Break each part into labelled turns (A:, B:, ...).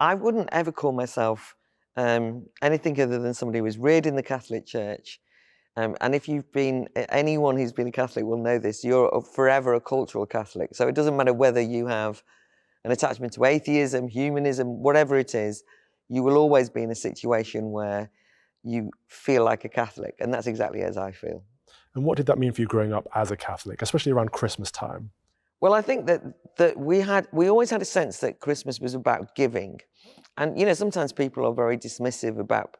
A: I wouldn't ever call myself anything other than somebody who was reared in the Catholic Church. And if you've been, anyone who's been a Catholic will know this, you're forever a cultural Catholic. So it doesn't matter whether you have an attachment to atheism, humanism, whatever it is, you will always be in a situation where you feel like a Catholic. And that's exactly as I feel.
B: And what did that mean for you growing up as a Catholic, especially around Christmas time?
A: Well, I think that we always had a sense that Christmas was about giving. And, sometimes people are very dismissive about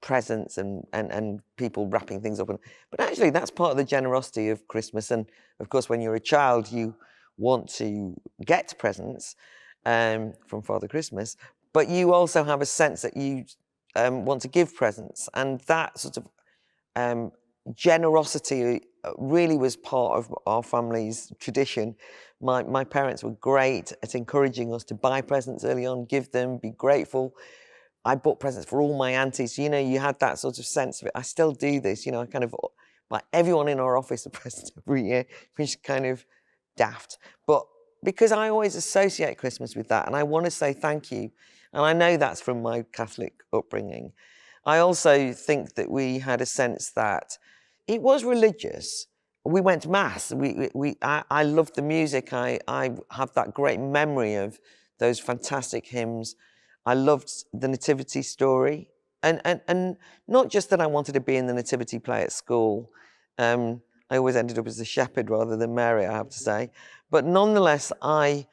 A: presents and people wrapping things up. But actually, that's part of the generosity of Christmas. And of course, when you're a child, you want to get presents from Father Christmas, but you also have a sense that you want to give presents. And that sort of generosity really was part of our family's tradition. My parents were great at encouraging us to buy presents early on, give them, be grateful. I bought presents for all my aunties. You had that sort of sense of it. I still do this. I kind of buy everyone in our office a present every year, which is kind of daft. But because I always associate Christmas with that, and I want to say thank you, and I know that's from my Catholic upbringing. I also think that we had a sense that it was religious. We went to mass. I loved the music. I have that great memory of those fantastic hymns. I loved the nativity story, and not just that I wanted to be in the nativity play at school. I always ended up as a shepherd rather than Mary, I have to say. But nonetheless, I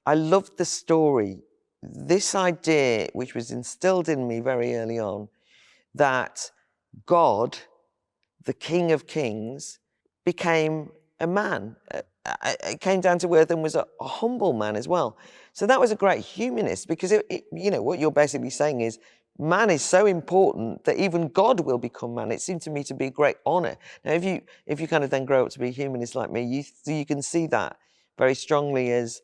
A: loved the story. This idea, which was instilled in me very early on, that God, the King of Kings, became a man. It came down to earth and was a humble man as well. So that was a great humanist, because what you're basically saying is man is so important that even God will become man. It seemed to me to be a great honor. Now, if you kind of then grow up to be a humanist like me, you can see that very strongly as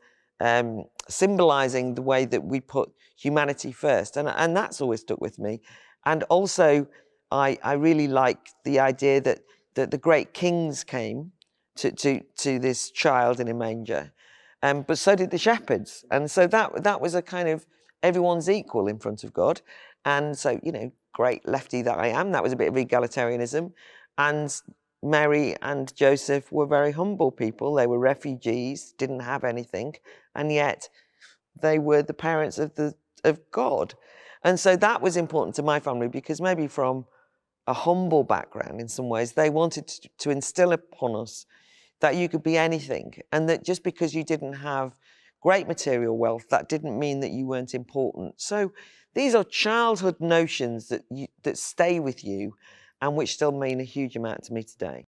A: symbolizing the way that we put humanity first, and that's always stuck with me. And also, I really like the idea that the great kings came to this child in a manger, but so did the shepherds. And so that was a kind of everyone's equal in front of God. And so, great lefty that I am, that was a bit of egalitarianism. And Mary and Joseph were very humble people. They were refugees, didn't have anything, and yet they were the parents of God. And so that was important to my family, because maybe from a humble background in some ways, they wanted to instill upon us that you could be anything, and that just because you didn't have great material wealth, that didn't mean that you weren't important. So these are childhood notions that stay with you and which still mean a huge amount to me today.